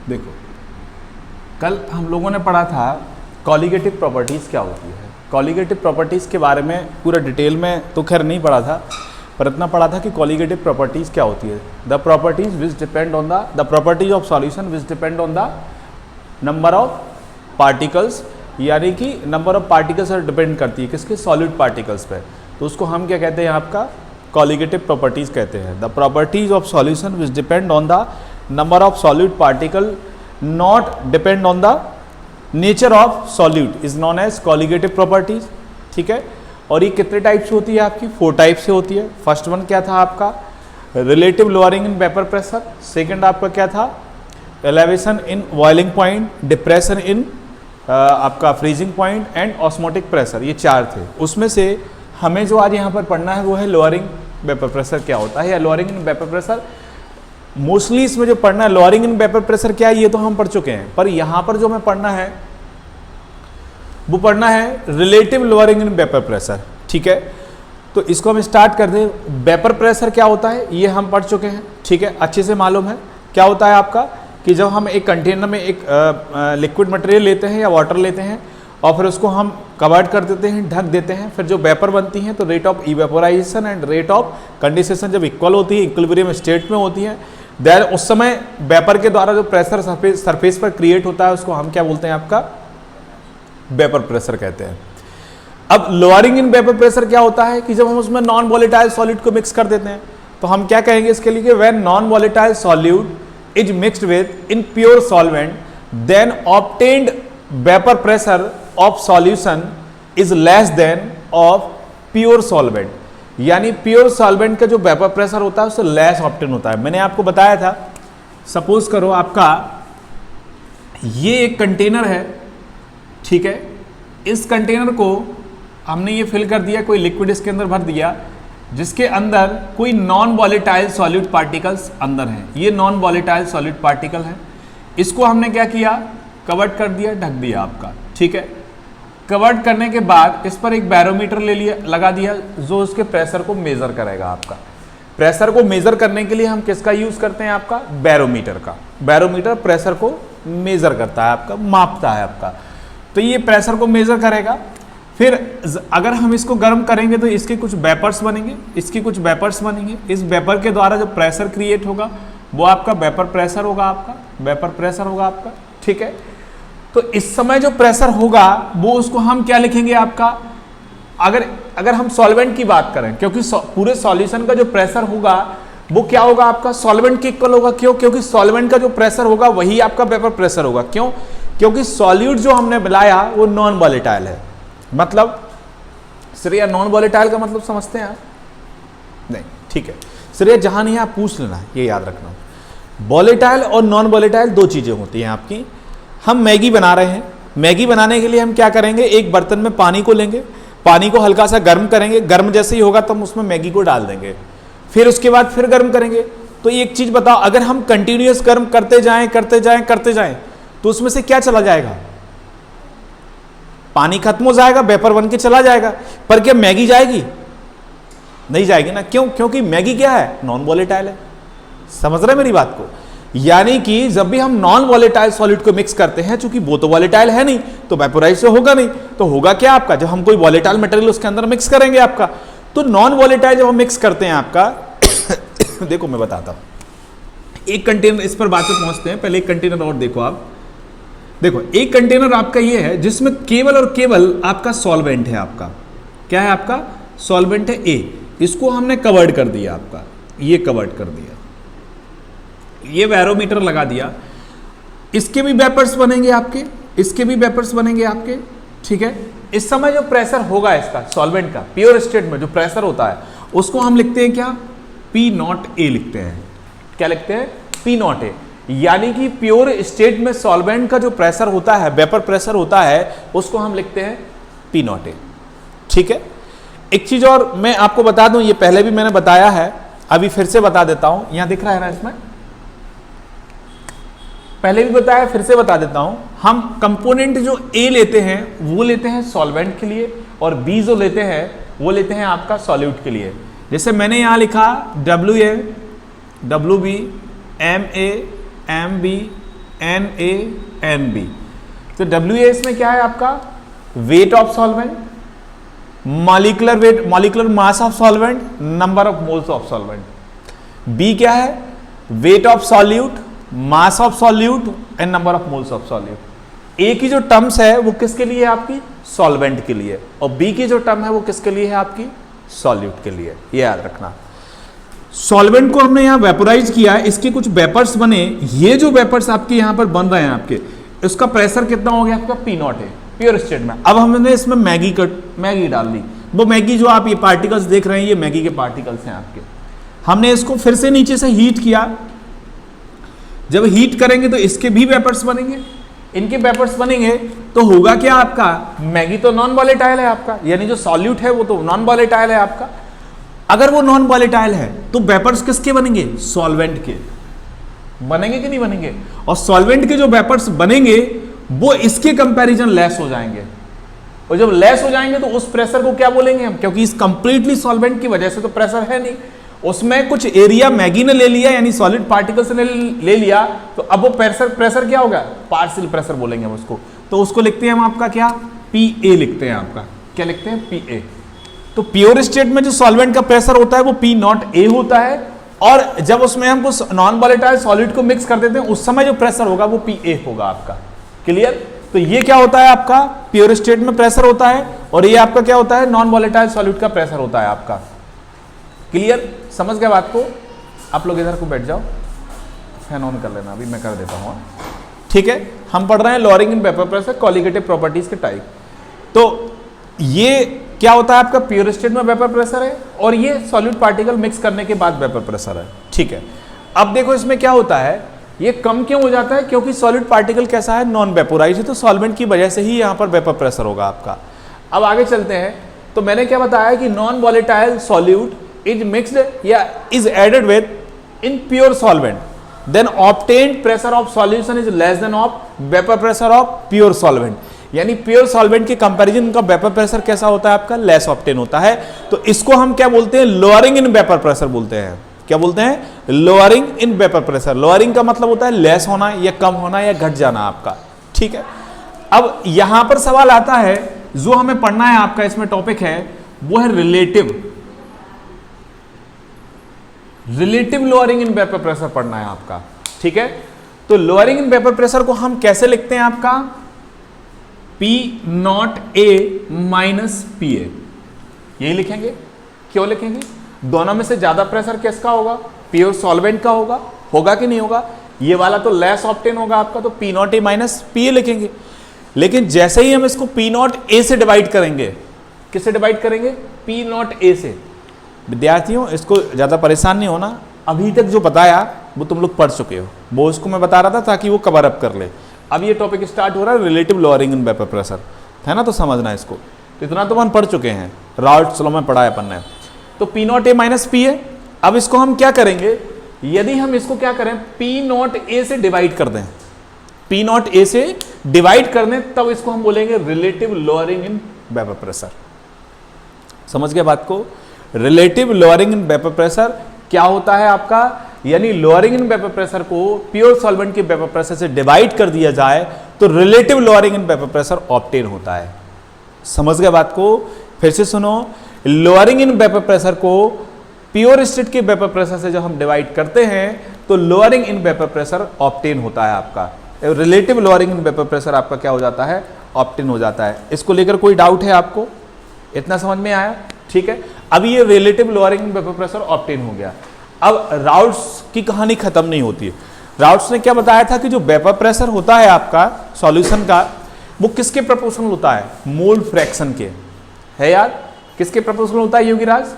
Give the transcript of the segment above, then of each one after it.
देखो, कल हम लोगों ने पढ़ा था कॉलिगेटिव प्रॉपर्टीज़ क्या होती है। कॉलिगेटिव प्रॉपर्टीज़ के बारे में पूरा डिटेल में तो खैर नहीं पढ़ा था, पर इतना पढ़ा था कि कॉलिगेटिव प्रॉपर्टीज़ क्या होती है। The properties which depend on the properties of solution which depend on the number of particles, यानी कि नंबर ऑफ पार्टिकल्स पर डिपेंड करती है किसके, सॉलिड पार्टिकल्स पे। तो उसको हम क्या कहते हैं, आपका कॉलिगेटिव प्रॉपर्टीज़ कहते हैं। The properties of solution which depend on the number of solid particle not depend on the nature of solute is known as colligative properties. ठीक है, और ये कितने टाइप से होती है आपकी, 4 टाइप से होती है। फर्स्ट वन क्या था आपका, relative lowering in vapour pressure. Second आपका क्या था, elevation in boiling point, depression in आपका freezing point and osmotic pressure. ये 4 थे। उसमें से हमें जो आज यहाँ पर पढ़ना है वो है लोअरिंग वेपर प्रेशर क्या होता है, या lowering in vapour pressure. Mostly इसमें जो पढ़ना है लोअरिंग इन वेपर प्रेशर क्या है ये तो हम पढ़ चुके हैं, पर यहाँ पर जो हमें पढ़ना है वो पढ़ना है relative lowering in vapour pressure. ठीक है, तो इसको हम स्टार्ट कर दें। वेपर प्रेशर क्या होता है ये हम पढ़ चुके हैं, ठीक है, अच्छे से मालूम है। क्या होता है आपका कि जब हम एक कंटेनर में एक लिक्विड मटेरियल लेते हैं या वाटर लेते हैं और फिर उसको हम कवर्ड कर देते हैं, ढक देते हैं, फिर जो वेपर बनती है तो rate of evaporation and rate of condensation जब इक्वल होती है, इक्विलिब्रियम स्टेट में होती है, देन उस समय वेपर के द्वारा जो प्रेशर सरफेस पर क्रिएट होता है उसको हम क्या बोलते हैं, आपका वेपर प्रेशर कहते हैं। अब लोअरिंग इन वेपर प्रेशर क्या होता है कि जब हम उसमें नॉन वॉलेटाइल सॉलिड को मिक्स कर देते हैं तो हम क्या कहेंगे इसके लिए, when non volatile solute is mixed with in pure solvent then obtained vapour pressure of solution is less than of pure solvent. यानी प्योर सॉल्वेंट का जो वेपर प्रेशर होता है उससे लेस ऑब्टेन होता है। मैंने आपको बताया था, सपोज करो आपका ये एक कंटेनर है, ठीक है, इस कंटेनर को हमने ये फिल कर दिया, कोई लिक्विड इसके अंदर भर दिया जिसके अंदर कोई नॉन वॉलेटाइल सॉलिड पार्टिकल्स अंदर हैं। ये नॉन वॉलेटाइल सॉलिड पार्टिकल है, इसको हमने क्या किया, कवर्ड कर दिया, ढक दिया आपका। ठीक है, कवर्ड करने के बाद इस पर एक बैरोमीटर ले लिया, लगा दिया जो उसके प्रेशर को मेजर करेगा। आपका प्रेशर को मेजर करने के लिए हम किसका यूज करते हैं, आपका बैरोमीटर का। बैरोमीटर प्रेशर को मेजर करता है, आपका मापता है आपका। तो ये प्रेशर को मेजर करेगा। फिर अगर हम इसको गर्म करेंगे तो इसके कुछ वेपर्स बनेंगे, इसकी कुछ वेपर्स बनेंगे। इस वेपर के द्वारा जो प्रेशर क्रिएट होगा वो आपका वेपर प्रेशर होगा, आपका वेपर प्रेशर होगा आपका। ठीक है, तो इस समय जो प्रेशर होगा वो उसको हम क्या लिखेंगे, आपका अगर हम सॉल्वेंट की बात करें, क्योंकि पूरे सॉल्यूशन का जो प्रेशर होगा वो क्या होगा, आपका सॉल्वेंट के इक्वल होगा। क्यों, क्योंकि सॉल्वेंट का जो प्रेशर होगा वही आपका वेपर प्रेशर होगा। क्यों, क्योंकि सॉल्यूट जो हमने मिलाया वो नॉन वॉलेटाइल है। मतलब सिर्फ नॉन वॉलेटाइल का मतलब समझते हैं आप? नहीं, ठीक है, सिर्फ जहां नहीं आप पूछ लेना, ये याद रखना। वॉलेटाइल और नॉन वॉलेटाइल 2 चीजें होती हैं आपकी। हम मैगी बना रहे हैं, मैगी बनाने के लिए हम क्या करेंगे, एक बर्तन में पानी को लेंगे, पानी को हल्का सा गर्म करेंगे, गर्म जैसे ही होगा तो हम उसमें मैगी को डाल देंगे, फिर उसके बाद फिर गर्म करेंगे। तो एक चीज बताओ, अगर हम कंटिन्यूअस गर्म करते जाएं करते जाएं करते जाएं तो उसमें से क्या चला जाएगा, पानी खत्म हो जाएगा, वेपर बन के चला जाएगा। पर क्या मैगी जाएगी? नहीं जाएगी ना। क्यों, क्योंकि मैगी क्या है, नॉन वॉलेटाइल है। समझ रहे मेरी बात को? यानी कि जब भी हम नॉन वॉलेटाइल सॉलिड को मिक्स करते हैं, चूंकि वो तो वॉलेटाइल है नहीं तो वेपोराइज से होगा नहीं, तो होगा क्या आपका, जब हम कोई वॉलेटाइल मटेरियल उसके अंदर मिक्स करेंगे आपका, तो नॉन वॉलेटाइल जब हम मिक्स करते हैं आपका देखो मैं बताता हूं, एक कंटेनर, इस पर बात पे पहुंचते हैं, पहले एक कंटेनर और देखो आप। देखो एक कंटेनर आपका ये है जिसमें केवल और केवल आपका सॉल्वेंट है। आपका क्या है, आपका सॉल्वेंट है ए, इसको हमने कवर्ड कर दिया, आपका ये कवर्ड कर दिया, ये बैरोमीटर लगा दिया, इसके भी वेपर्स बनेंगे आपके, इसके भी वेपर्स बनेंगे आपके। ठीक है, इस समय जो प्रेशर होगा इसका सॉल्वेंट का प्योर स्टेट में जो प्रेशर होता है उसको हम लिखते हैं क्या, P0A लिखते हैं। क्या लिखते हैं, P0A। यानी कि प्योर स्टेट में सॉल्वेंट का जो प्रेशर होता है, वेपर प्रेशर होता है, उसको हम लिखते हैं P0A। ठीक है, एक चीज और मैं आपको बता दूं, ये पहले भी मैंने बताया है, अभी फिर से बता देता हूं। यहां दिख रहा है ना, इसमें पहले भी बताया, फिर से बता देता हूं। हम कंपोनेंट जो A लेते हैं वो लेते हैं सॉल्वेंट के लिए, और B जो लेते हैं वो लेते हैं आपका सॉल्यूट के लिए। जैसे मैंने यहां लिखा WA, WB, MA, MB, NaNB। तो WA इसमें क्या है आपका? Weight of solvent, molecular weight, molecular mass of solvent, number of moles of solvent. B क्या है? Weight of solute, mass of solute and number of moles of solute. A की जो terms है वो किसके लिए है? आपकी सॉल्वेंट के लिए, और B की जो टर्म है वो किसके लिए है? आपकी सॉल्यूट के लिए। ये याद रखना। सॉल्वेंट को हमने यहां वेपोराइज किया, इसके कुछ वेपर्स बने। ये जो वेपर्स आपके यहां पर बन रहे हैं आपके, इसका प्रेशर कितना हो गया? आपका P0 है प्योर स्टेट में। अब हमने इसमें मैगी डाल दी। वो मैगी जो आप ये पार्टिकल्स देख रहे हैं, ये मैगी के पार्टिकल्स हैं आपके। हमने इसको फिर से नीचे से हीट किया। जब हीट करेंगे तो इसके भी वेपर्स बनेंगे, इनके वेपर्स बनेंगे, तो होगा क्या आपका? मैगी तो नॉन वॉलेटाइल है आपका, यानी जो सॉल्यूट है वो तो नॉन वॉलेटाइल है आपका। अगर वो नॉन वॉलेटाइल है तो वेपर्स किसके बनेंगे? सॉल्वेंट के बनेंगे कि नहीं बनेंगे? और सॉल्वेंट के जो वेपर्स बनेंगे वो इसके कंपैरिजन लेस हो जाएंगे, और जब लेस हो जाएंगे तो उस प्रेशर को क्या बोलेंगे हम? क्योंकि इस कंप्लीटली सॉल्वेंट की वजह से तो प्रेशर है नहीं, उसमें कुछ एरिया मैगी ने ले लिया, यानी सॉलिड पार्टिकल्स ने ले लिया, तो अब वो प्रेशर क्या होगा? पार्शियल प्रेशर बोलेंगे हम उसको। तो उसको लिखते हैं हम आपका क्या? PA लिखते हैं आपका। क्या लिखते हैं? PA। तो प्योर स्टेट में जो सॉल्वेंट का प्रेशर होता है वो P0A होता है, और जब उसमें हम कुछ नॉन वॉलेटाइल सॉलिड को मिक्स कर देते हैं उस समय जो प्रेशर होगा वो PA होगा आपका। क्लियर? तो ये क्या होता है आपका? प्योर स्टेट में प्रेशर होता है, और ये आपका क्या होता है? नॉन वॉलेटाइल सॉलिड का प्रेशर होता है आपका। क्लियर? समझ गए बात को? आप लोग इधर को बैठ जाओ, फैन ऑन कर लेना, अभी मैं कर देता हूँ। ठीक है, हम पढ़ रहे हैं lowering in vapour pressure, colligative properties के टाइप। तो ये क्या होता है आपका? प्योर स्टेट में वेपर प्रेशर है, और ये सॉलिड पार्टिकल मिक्स करने के बाद वेपर प्रेशर है। ठीक है, अब देखो इसमें क्या होता है, ये कम क्यों हो जाता है? क्योंकि सॉलिड पार्टिकल कैसा है? नॉन वेपोराइज है, तो सॉल्वेंट की वजह से ही यहाँ पर वेपर प्रेशर होगा आपका। अब आगे चलते हैं। तो मैंने क्या बताया कि non volatile solute is mixed या is added with in pure solvent, then obtained pressure of solution is less than of vapor pressure of pure solvent। यानी प्योर सॉल्वेंट के कंपैरिजन का वेपर प्रेशर कैसा होता है आपका? लेस ऑब्टेन होता है। तो इसको हम क्या बोलते हैं? लोअरिंग इन वेपर प्रेशर बोलते हैं। क्या बोलते हैं? Lowering in vapour pressure. Lowering का मतलब होता है लेस होना या कम होना या घट जाना आपका। ठीक है, अब यहां पर सवाल आता है, जो हमें पढ़ना है आपका इसमें टॉपिक है वो है relative lowering in vapour pressure पढ़ना है आपका। ठीक है, तो लोअरिंग इन वेपर प्रेशर को हम कैसे लिखते हैं आपका? P0A माइनस PA, यही लिखेंगे। क्यों लिखेंगे? दोनों में से ज्यादा प्रेशर किसका होगा? प्योर सॉल्वेंट का होगा कि नहीं होगा? ये वाला तो लेस ऑब्टेन होगा आपका, तो P0A माइनस PA लिखेंगे। लेकिन जैसे ही हम इसको P0A से डिवाइड करेंगे, किससे डिवाइड करेंगे? P0A से। विद्यार्थियों, इसको ज़्यादा परेशान नहीं होना, अभी तक जो बताया वो तुम लोग पढ़ चुके हो, वो उसको मैं बता रहा था ताकि वो कवर अप कर ले। अब ये टॉपिक स्टार्ट हो रहा है relative lowering in vapour pressure, है ना? तो समझना है इसको। तो इतना तो हम पढ़ चुके हैं, राउल्ट्स लॉ में पढ़ा है अपन ने। तो P0A माइनस PA, अब इसको हम क्या करेंगे? यदि हम इसको क्या करें? P0A से डिवाइड कर दें, P0A से डिवाइड कर दें, तब इसको हम बोलेंगे relative lowering in vapour pressure. समझ गए बात को? Relative lowering in vapour pressure क्या होता है आपका? यानी लोअरिंग इन वेपर प्रेशर को प्योर सॉल्वेंट के वेपर प्रेशर से डिवाइड कर दिया जाए तो relative lowering in vapour pressure obtain होता है। समझ गए बात को? फिर से सुनो, लोअरिंग इन वेपर प्रेशर को प्योर स्टेट के वेपर प्रेशर से जब हम डिवाइड करते हैं तो lowering in vapour pressure obtain होता है आपका। Relative lowering in vapour pressure आपका क्या हो जाता है? ऑब्टेन हो जाता है। इसको लेकर कोई डाउट है आपको? इतना समझ में आया? ठीक है, अब ये relative lowering in vapour pressure obtain हो गया। अब राउट्स की कहानी खत्म नहीं होती है। राउट्स ने क्या बताया था कि जो वेपर प्रेशर होता है आपका सॉल्यूशन का, वो किसके प्रोपोर्शनल होता है? मोल फ्रैक्शन के। है यार, किसके प्रोपोर्शनल होता है योगीराज?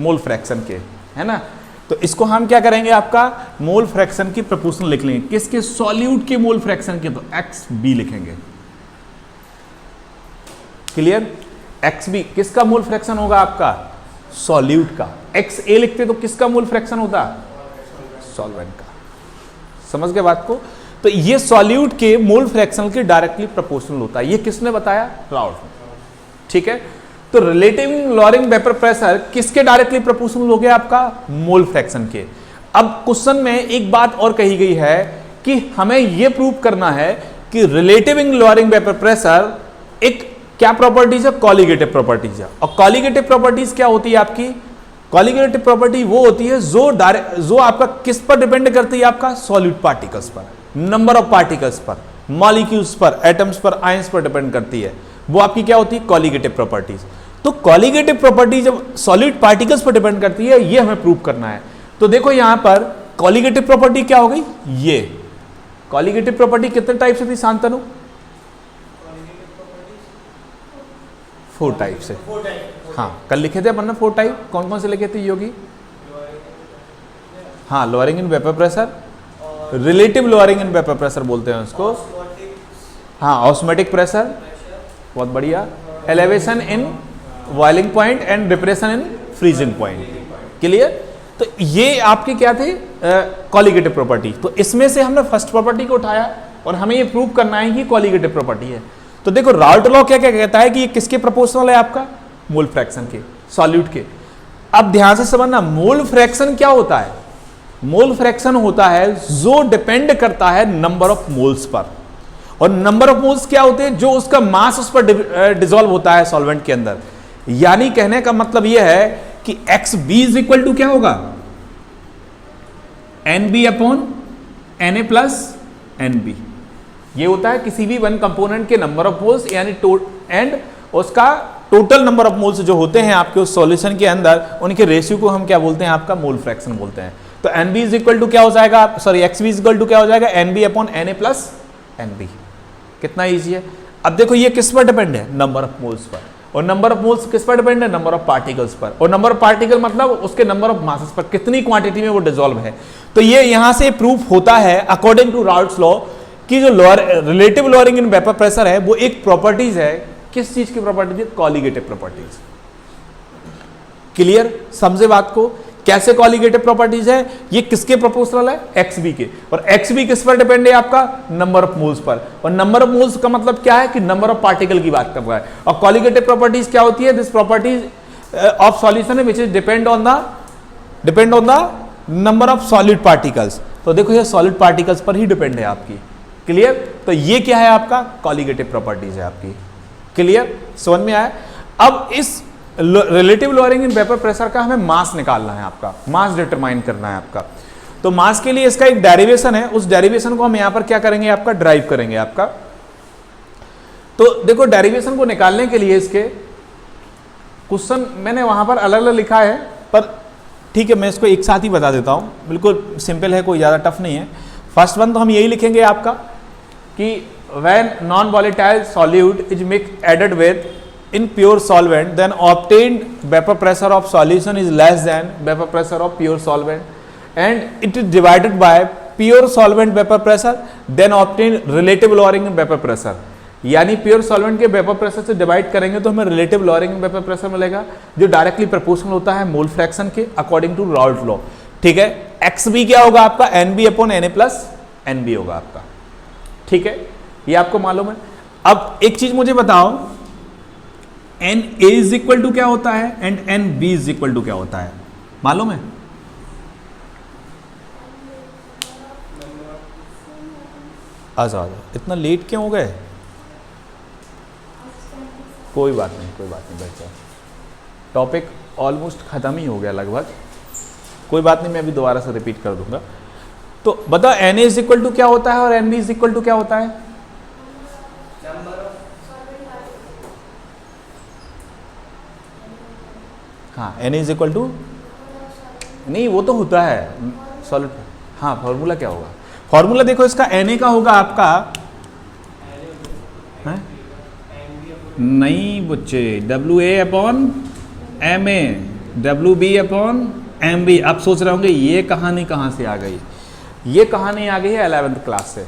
मोल फ्रैक्शन के, है ना? तो इसको हम क्या करेंगे? आपका मोल फ्रैक्शन की प्रोपोर्शनल लिख लेंगे। किसके? सॉल्यूट के मोल फ्रैक्शन के, तो XB लिखेंगे। क्लियर? XB किसका मोल फ्रैक्शन होगा आपका? सॉल्यूट का। XA लिखते तो किसका मोल फ्रैक्शन होता? सॉल्वेंट का। समझ गए बात को? तो ये सॉल्यूट के मोल फ्रैक्शन के डायरेक्टली प्रोपोर्शनल होता है। ये किसने बताया? राउल्ट ने। ठीक है, तो रिलेटिव लोअरिंग वेपर प्रेशर किसके डायरेक्टली प्रोपोर्शनल हो गया? आपका मोल फ्रैक्शन के। अब क्वेश्चन में एक बात और कही गई है कि हमें यह प्रूव करना है कि रिलेटिव इन लोअरिंग वेपर प्रेशर एक क्या प्रॉपर्टीज है, कॉलिगेटिव प्रॉपर्टीज है। और कॉलिगेटिव प्रॉपर्टीज क्या होती है आपकी, कॉलिगेटिव प्रॉपर्टी वो होती है जो आपका किस पर डिपेंड करती है, आपका सॉलिड पार्टिकल्स पर, नंबर ऑफ पार्टिकल्स पर, मॉलिक्यूल्स पर, एटम्स पर, आयंस पर डिपेंड करती है। वो आपकी क्या होती है, कॉलिगेटिव प्रॉपर्टीज। तो कॉलिगेटिव प्रॉपर्टी जब सॉलिड पार्टिकल्स पर डिपेंड करती है, ये हमें प्रूव करना है। तो देखो यहां पर कॉलिगेटिव प्रॉपर्टी क्या हो गई, ये कॉलिगेटिव प्रॉपर्टी कितने टाइप से थी शांतनु, 4 टाइप से। हाँ कल लिखे थे अपन ने 4 टाइप, कौन कौन से लिखे थे योगी, हाँ lowering in vapour pressure, relative lowering in vapour pressure बोलते हैं उसको, हाँ ऑस्मोटिक प्रेशर, बहुत बढ़िया, elevation in boiling point and depression in freezing point, clear. तो ये आपके क्या थे, कॉलिगेटिव प्रॉपर्टी। तो इसमें से हमने फर्स्ट प्रॉपर्टी को उठाया और हमें ये प्रूव करना है कि कॉलिगेटिव प्रॉपर्टी है। तो देखो राउल्ट लॉ क्या क्या कहता है कि ये किसके प्रोपोर्शनल है, आपका मोल फ्रैक्शन के, सॉल्यूट के। अब ध्यान से समझना, मोल फ्रैक्शन क्या होता है, मोल फ्रैक्शन होता है जो डिपेंड करता है नंबर ऑफ मोल्स पर। और नंबर ऑफ मोल्स क्या होते हैं, जो उसका मास उस पर डिसॉल्व होता है सॉल्वेंट के अंदर। यानी कहने का मतलब यह है कि X B is equal to क्या होगा, N B upon N A plus N B. ये होता है किसी भी वन कंपोनेंट के नंबर ऑफ मोल्स यानी एंड उसका टोटल नंबर ऑफ मोल्स जो होते हैं आपके उस सॉल्यूशन के अंदर, उनके रेशियो को हम क्या बोलते हैं, आपका मोल फ्रैक्शन बोलते हैं। तो N B is equal to क्या हो जाएगा, sorry X B is equal to क्या हो जाएगा, N B upon N A plus N B. कितना ईजी है। अब देखो ये किस पर डिपेंड है, नंबर ऑफ मोल्स पर। और नंबर ऑफ मोल्स किस पर डिपेंड है, नंबर ऑफ पार्टिकल्स पर। और नंबर ऑफ पार्टिकल मतलब उसके नंबर ऑफ मासेस पर, कितनी क्वांटिटी में वो डिसॉल्व है। तो ये यहां से प्रूफ होता है अकॉर्डिंग टू राउल्ट्स लॉ कि जो relative lowering in vapour pressure है वो एक प्रॉपर्टीज है, किस चीज की प्रॉपर्टीज है, कॉलिगेटिव प्रॉपर्टीज। क्लियर, समझे बात को, कैसे कॉलिगेटिव प्रॉपर्टीज है, ये किसके प्रोपोर्शनल है, एक्स बी के। और एक्स बी किस पर डिपेंड है, आपका नंबर ऑफ मोल्स पर। और नंबर ऑफ मोल्स का मतलब क्या है कि नंबर ऑफ पार्टिकल की बात कर रहा है। और कॉलिगेटिव प्रॉपर्टीज क्या होती है, this properties of solution which is depend on the number of solid particles. तो देखो ये सॉलिड पार्टिकल्स पर ही डिपेंड है आपकी। क्लियर, तो ये क्या है, आपका कॉलिगेटिव प्रॉपर्टीज है आपकी। क्लियर, समझ में आया। अब इस relative lowering in vapour pressure का हमें मास निकालना है, आपका मास डिटरमाइन करना है आपका। तो मास के लिए इसका एक डेरिवेशन है, उस डेरिवेशन को हम यहां पर क्या करेंगे, आपका ड्राइव करेंगे आपका। तो देखो डेरिवेशन को निकालने के लिए इसके क्वेश्चन मैंने वहां पर अलग अलग लिखा है, पर ठीक है मैं इसको एक साथ ही बता देता हूं, बिल्कुल सिंपल है, कोई ज्यादा टफ नहीं है। फर्स्ट वन तो हम यही लिखेंगे आपका कि when non volatile solute is mix added with in pure solvent, then obtained vapor pressure of solution is less than vapor pressure of pure solvent and it is divided by pure solvent vapor pressure, then obtained relative lowering in vapor pressure। यानी pure solvent के vapour pressure से divide करेंगे तो हमें relative lowering vapour pressure मिलेगा, जो directly proportional होता है मोल फ्रैक्शन के अकॉर्डिंग टू राउल्ट लॉ। ठीक है, एक्स बी क्या होगा आपका, N B upon N A plus N B होगा आपका। ठीक है, ये आपको मालूम है। अब एक चीज मुझे बताओ, N A is equal to क्या होता है and N B is equal to क्या होता है, मालूम है? आजा इतना लेट क्यों हो गए? कोई बात नहीं बैठ जाओ, टॉपिक ऑलमोस्ट खत्म ही हो गया लगभग, कोई बात नहीं, मैं अभी दोबारा से रिपीट कर दूंगा। तो बताओ N A is equal to क्या होता है और N B is equal to क्या होता है? हाँ, एन इज इक्वल टू, नहीं वो तो होता है सॉलिड। हाँ, फॉर्मूला क्या होगा, फॉर्मूला देखो इसका एन ए का होगा आपका है? नहीं बच्चे, W A upon M A, W B upon M B. आप सोच रहे होंगे ये कहानी कहाँ से आ गई, ये कहानी आ गई है 11th क्लास से।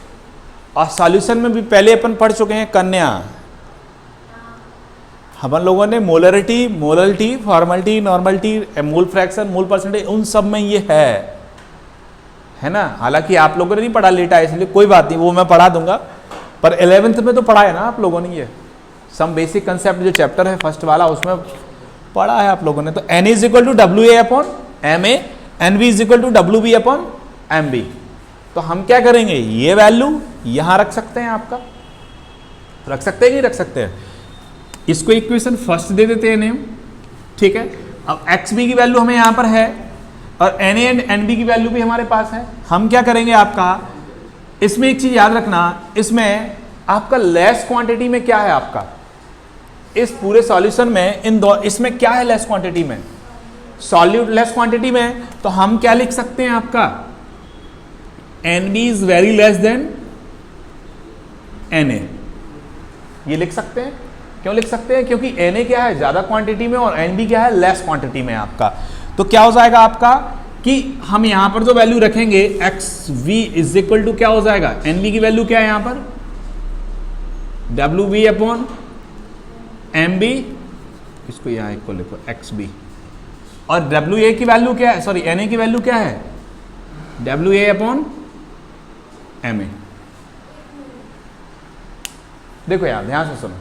और सॉल्यूशन में भी पहले अपन पढ़ चुके हैं कन्या, अपन लोगों ने molarity, formality, normality, mole fraction, mole percentage, उन सब में ये है ना। हालांकि आप लोगों ने नहीं पढ़ा लेटा है, इसलिए कोई बात नहीं, वो मैं पढ़ा दूंगा। पर 11th में तो पढ़ा है ना आप लोगों ने, ये सम बेसिक कंसेप्ट जो चैप्टर है फर्स्ट वाला उसमें पढ़ा है आप लोगों ने। तो N is equal to W A upon M A, N B is equal to W B upon M B. तो हम क्या करेंगे, ये वैल्यू यहां रख सकते हैं, आपका रख सकते हैं कि नहीं रख सकते हैं, इसको इक्वेशन फर्स्ट दे देते हैं नेम, ठीक है। अब एक्स बी की वैल्यू हमें यहां पर है और N A and N B की वैल्यू भी हमारे पास है। हम क्या करेंगे आपका, इसमें एक चीज याद रखना, इसमें आपका लेस क्वांटिटी में क्या है, आपका इस पूरे सॉल्यूशन में इन दो, इसमें क्या है लेस क्वांटिटी में, सॉल्यूट लेस क्वांटिटी में, तो हम क्या लिख सकते हैं आपका, N B is very less than N A, ये लिख सकते हैं। क्यों लिख सकते हैं, क्योंकि एन ए क्या है ज्यादा क्वांटिटी में और एन बी क्या है लेस क्वांटिटी में आपका। तो क्या हो जाएगा आपका कि हम यहां पर जो वैल्यू रखेंगे X V is equal to क्या हो जाएगा, एन बी की वैल्यू क्या है यहां पर, W V upon M B, इसको यहां इक्वल लिखो एक्स बी, और डब्ल्यू ए की वैल्यू क्या है, सॉरी एन ए की वैल्यू क्या है, W A upon M A. देखो यार ध्यान से सुनो,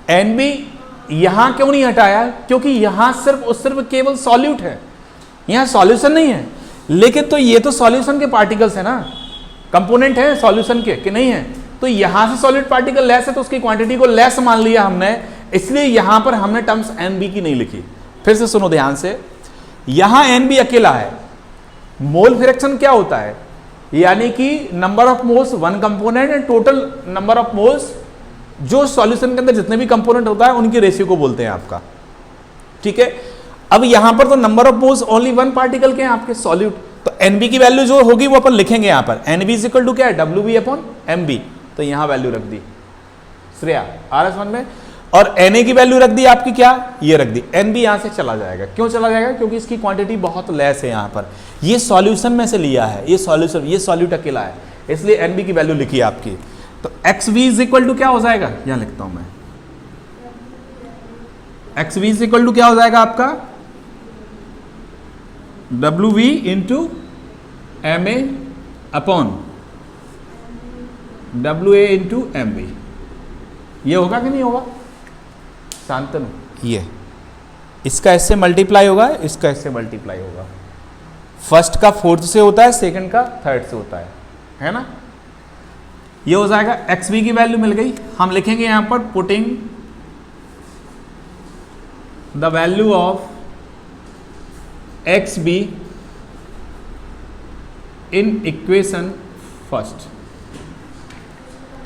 एन बी यहां क्यों नहीं हटाया, क्योंकि यहां सिर्फ और सिर्फ केवल सॉल्यूट है, यहां सॉल्यूशन नहीं है। लेकिन तो ये तो सॉल्यूशन के पार्टिकल्स है ना, कंपोनेंट है सॉल्यूशन के कि नहीं है, तो यहां से सॉलिड पार्टिकल लेस है तो उसकी क्वांटिटी को लेस मान लिया हमने, इसलिए यहां पर हमने टर्म्स एन बी की नहीं लिखी। फिर से सुनो ध्यान से, यहां एन बी अकेला है, मोल फ्रैक्शन क्या होता है, यानी कि number of moles one component and total number of moles, जो सॉल्यूशन के अंदर जितने भी कंपोनेंट होता है उनकी रेशियो को बोलते हैं आपका, ठीक है। अब यहां पर तो number of moles only one particle के हैं आपके सॉल्यूट, तो एनबी की वैल्यू जो होगी वो अपन लिखेंगे यहां पर, एनबी इज इक्वल टू क्या है, W B upon M B, तो यहां वैल्यू रख दी श्रेया आर एस वन में, और एन ए की वैल्यू रख दी आपकी क्या, ये रख दी, एन बी यहां से चला जाएगा। क्यों चला जाएगा, क्योंकि इसकी क्वांटिटी बहुत लेस है यहां पर, ये सॉल्यूशन में से लिया है, ये सॉल्यूशन, ये सॉल्यूट अकेला है, इसलिए एन बी की वैल्यू लिखी है आपकी। तो X V is equal to क्या हो जाएगा, यहां लिखता हूं मैं, X V is equal to क्या हो जाएगा आपका, W V into M A upon W A into M B, ये होगा कि नहीं होगा, शांतनु, ये इसका इससे मल्टीप्लाई होगा, इसका इससे मल्टीप्लाई होगा, फर्स्ट का फोर्थ से होता है, सेकंड का थर्ड से होता है ना, ये हो जाएगा। एक्स बी की वैल्यू मिल गई, हम लिखेंगे यहां पर putting the value of X B in equation first,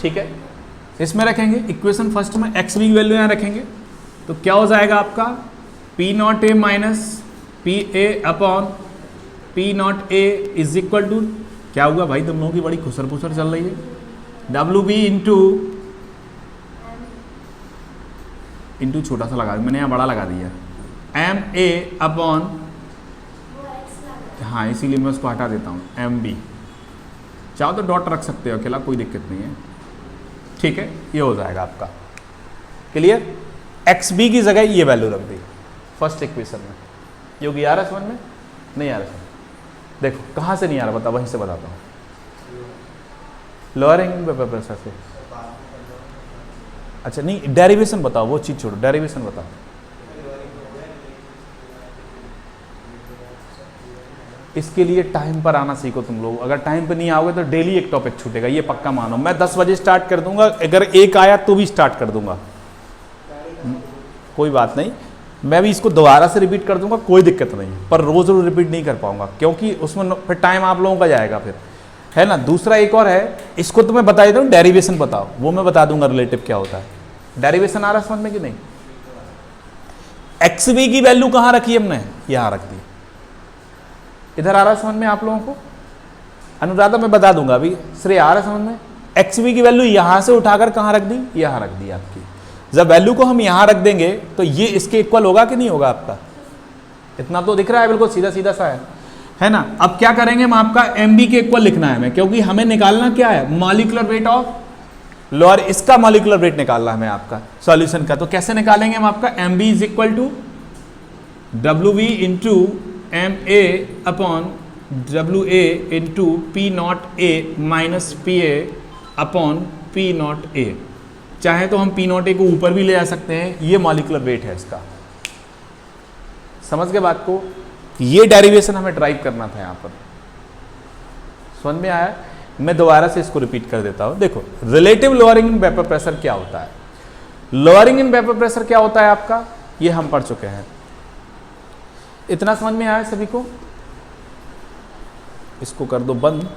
ठीक है, इसमें रखेंगे इक्वेशन फर्स्ट में एक्स बी की वैल्यू यहां रखेंगे, तो क्या हो जाएगा आपका, P naught A minus P A upon P naught A is equal to क्या हुआ भाई, तुम लोगों की बड़ी खुसर पुसर चल रही है, डब्ल्यू बी इंटू छोटा सा लगा, मैंने यहाँ बड़ा लगा दिया, एम ए अपॉन, हाँ इसीलिए मैं उसको हटा देता हूँ, एम बी, चाहो तो डॉट रख सकते हो अकेला, कोई दिक्कत नहीं है, ठीक है, ये हो जाएगा आपका क्लियर। एक्स बी की जगह ये वैल्यू रख दी फर्स्ट इक्वेशन में, ये होगी आर एस वन में, नहीं आ रहा, देखो कहाँ से नहीं आ रहा बता, वहीं से बताता हूँ, लोअर हैंगिंग पेपर से, अच्छा नहीं डेरिवेशन बताओ, वो चीज छोड़ो, डेरिवेशन बताओ, इसके लिए टाइम पर आना सीखो तुम लोग, अगर टाइम पर नहीं आओगे तो डेली एक टॉपिक छूटेगा, ये पक्का मानो। मैं 10 बजे स्टार्ट कर दूंगा, अगर एक आया तो भी स्टार्ट कर दूंगा, कोई बात नहीं, मैं भी इसको दोबारा से रिपीट कर दूंगा, कोई दिक्कत नहीं, पर रोज रोज रिपीट नहीं कर पाऊंगा, क्योंकि उसमें फिर टाइम आप लोगों का जाएगा फिर, है ना। दूसरा एक और है, इसको तो मैं बता देता हूँ, डेरिवेशन बताओ, वो मैं बता दूंगा रिलेटिव क्या होता है। डेरिवेशन आ रहा है समझ में कि नहीं, एक्स वी की वैल्यू कहाँ रखी हमने, यहां रख दी, इधर आ रहा है समझ में आप लोगों को, अनुराधा मैं बता दूंगा अभी, श्रेय आ रहा है समझ में, एक्स वी की वैल्यू यहां से उठाकर कहां रख दी, यहां रख दी आपकी। जब वैल्यू को हम यहां रख देंगे तो ये इसके इक्वल होगा कि नहीं होगा आपका, इतना तो दिख रहा है, बिल्कुल सीधा सीधा सा है ना। अब क्या करेंगे हम, आपका एम बी के इक्वल लिखना है हमें, क्योंकि हमें निकालना क्या है, मॉलिक्यूलर वेट ऑफ लोअर, इसका मॉलिक्यूलर वेट निकालना है हमें आपका सॉल्यूशन का। तो कैसे निकालेंगे हम, आपका M B is equal to W V into M A upon W A into P naught A minus P A upon P naught A, चाहे तो हम पी नॉट ए को ऊपर भी ले जा सकते हैं, ये मॉलिक्यूलर वेट है इसका, समझ गए बात को। ये डेरिवेशन हमें ड्राइव करना था यहाँ पर, समझ में आया? मैं दोबारा से इसको रिपीट कर देता हूं। देखो, relative lowering in vapour pressure क्या होता है? लोअरिंग इन वेपर प्रेशर क्या होता है आपका, ये हम पढ़ चुके हैं। इतना समझ में आया सभी को? इसको कर दो बंद।